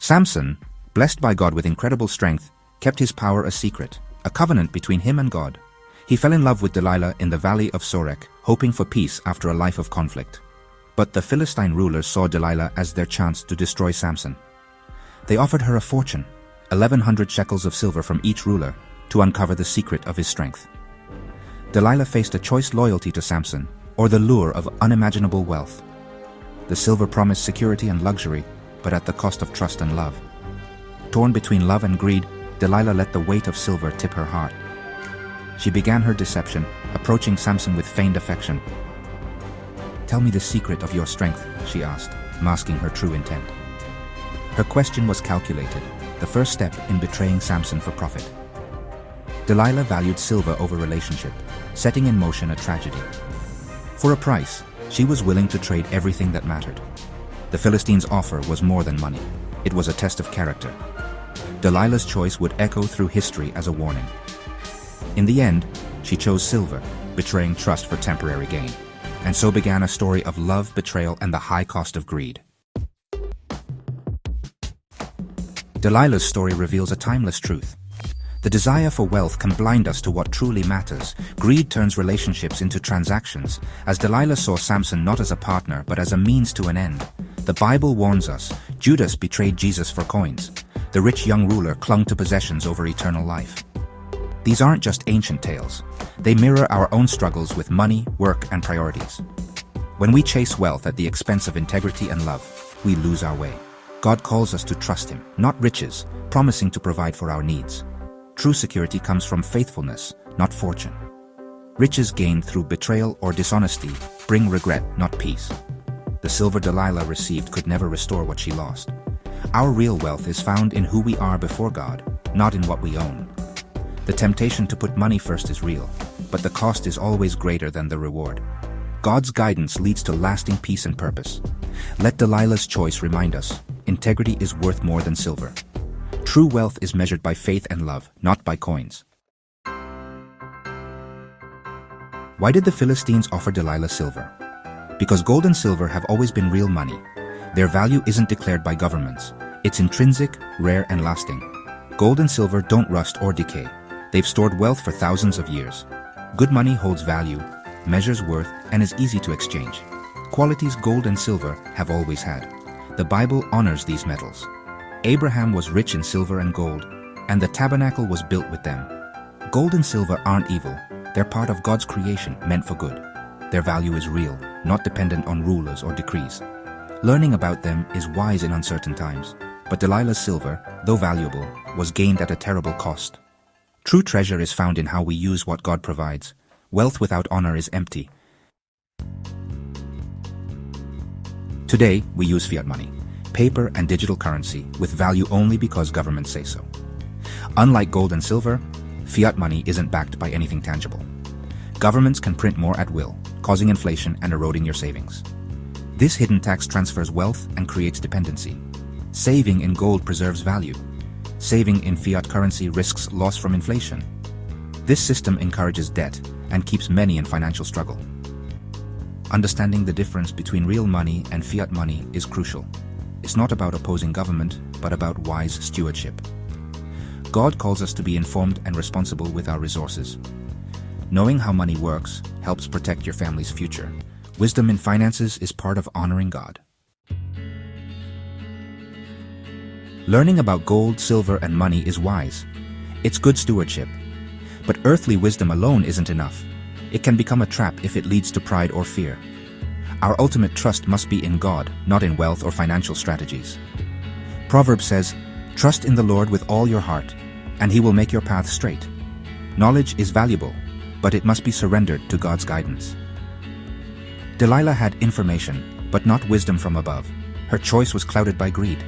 Samson, blessed by God with incredible strength, kept his power a secret, a covenant between him and God. He fell in love with Delilah in the valley of Sorek, hoping for peace after a life of conflict. But the Philistine rulers saw Delilah as their chance to destroy Samson. They offered her a fortune, 1,100 shekels of silver from each ruler, to uncover the secret of his strength. Delilah faced a choice: loyalty to Samson, or the lure of unimaginable wealth. The silver promised security and luxury, but at the cost of trust and love. Torn between love and greed, Delilah let the weight of silver tip her heart. She began her deception, approaching Samson with feigned affection. "Tell me the secret of your strength," she asked, masking her true intent. Her question was calculated, the first step in betraying Samson for profit. Delilah valued silver over relationship, setting in motion a tragedy. For a price, she was willing to trade everything that mattered. The Philistines' offer was more than money. It was a test of character. Delilah's choice would echo through history as a warning. In the end, she chose silver, betraying trust for temporary gain. And so began a story of love, betrayal, and the high cost of greed. Delilah's story reveals a timeless truth. The desire for wealth can blind us to what truly matters. Greed turns relationships into transactions, as Delilah saw Samson not as a partner but as a means to an end. The Bible warns us, Judas betrayed Jesus for coins. The rich young ruler clung to possessions over eternal life. These aren't just ancient tales. They mirror our own struggles with money, work, and priorities. When we chase wealth at the expense of integrity and love, we lose our way. God calls us to trust Him, not riches, promising to provide for our needs. True security comes from faithfulness, not fortune. Riches gained through betrayal or dishonesty bring regret, not peace. The silver Delilah received could never restore what she lost. Our real wealth is found in who we are before God, not in what we own. The temptation to put money first is real, but the cost is always greater than the reward. God's guidance leads to lasting peace and purpose. Let Delilah's choice remind us, integrity is worth more than silver. True wealth is measured by faith and love, not by coins. Why did the Philistines offer Delilah silver? Because gold and silver have always been real money. Their value isn't declared by governments. It's intrinsic, rare, and lasting. Gold and silver don't rust or decay. They've stored wealth for thousands of years. Good money holds value, measures worth, and is easy to exchange. Qualities gold and silver have always had. The Bible honors these metals. Abraham was rich in silver and gold, and the tabernacle was built with them. Gold and silver aren't evil. They're part of God's creation, meant for good. Their value is real, not dependent on rulers or decrees. Learning about them is wise in uncertain times. But Delilah's silver, though valuable, was gained at a terrible cost. True treasure is found in how we use what God provides. Wealth without honor is empty. Today, we use fiat money, paper and digital currency, with value only because governments say so. Unlike gold and silver, fiat money isn't backed by anything tangible. Governments can print more at will, causing inflation and eroding your savings. This hidden tax transfers wealth and creates dependency. Saving in gold preserves value. Saving in fiat currency risks loss from inflation. This system encourages debt and keeps many in financial struggle. Understanding the difference between real money and fiat money is crucial. It's not about opposing government, but about wise stewardship. God calls us to be informed and responsible with our resources. Knowing how money works helps protect your family's future. Wisdom in finances is part of honoring God. Learning about gold, silver, and money is wise. It's good stewardship. But earthly wisdom alone isn't enough. It can become a trap if it leads to pride or fear. Our ultimate trust must be in God, not in wealth or financial strategies. Proverbs says, "Trust in the Lord with all your heart, and He will make your path straight." Knowledge is valuable, but it must be surrendered to God's guidance. Delilah had information, but not wisdom from above. Her choice was clouded by greed.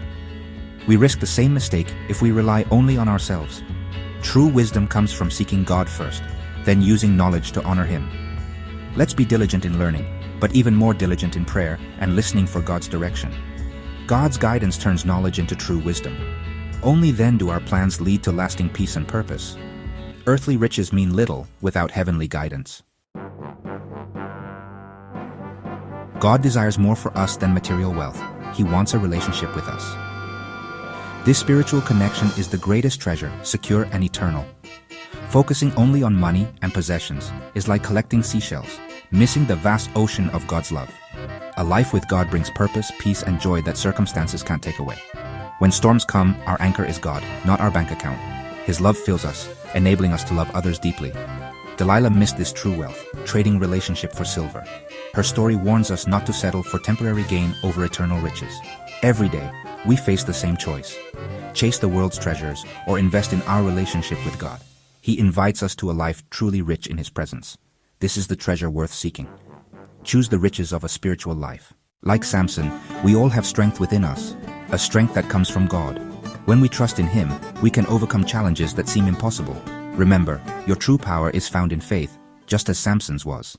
We risk the same mistake if we rely only on ourselves. True wisdom comes from seeking God first, then using knowledge to honor Him. Let's be diligent in learning, but even more diligent in prayer and listening for God's direction. God's guidance turns knowledge into true wisdom. Only then do our plans lead to lasting peace and purpose. Earthly riches mean little without heavenly guidance. God desires more for us than material wealth. He wants a relationship with us. This spiritual connection is the greatest treasure, secure and eternal. Focusing only on money and possessions is like collecting seashells, missing the vast ocean of God's love. A life with God brings purpose, peace, and joy that circumstances can't take away. When storms come, our anchor is God, not our bank account. His love fills us, enabling us to love others deeply. Delilah missed this true wealth, trading relationship for silver. Her story warns us not to settle for temporary gain over eternal riches. Every day, we face the same choice: chase the world's treasures or invest in our relationship with God. He invites us to a life truly rich in His presence. This is the treasure worth seeking. Choose the riches of a spiritual life. Like Samson, we all have strength within us, a strength that comes from God. When we trust in Him, we can overcome challenges that seem impossible. Remember, your true power is found in faith, just as Samson's was.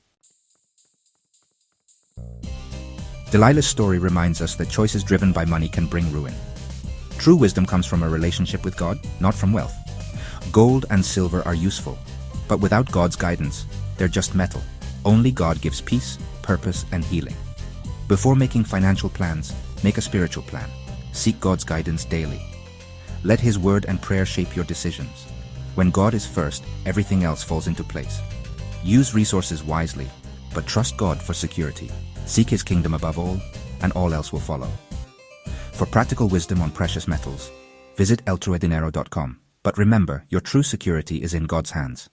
Delilah's story reminds us that choices driven by money can bring ruin. True wisdom comes from a relationship with God, not from wealth. Gold and silver are useful, but without God's guidance, they're just metal. Only God gives peace, purpose, and healing. Before making financial plans, make a spiritual plan. Seek God's guidance daily. Let His word and prayer shape your decisions. When God is first, everything else falls into place. Use resources wisely, but trust God for security. Seek His kingdom above all, and all else will follow. For practical wisdom on precious metals, visit eltruedinero.com. But remember, your true security is in God's hands.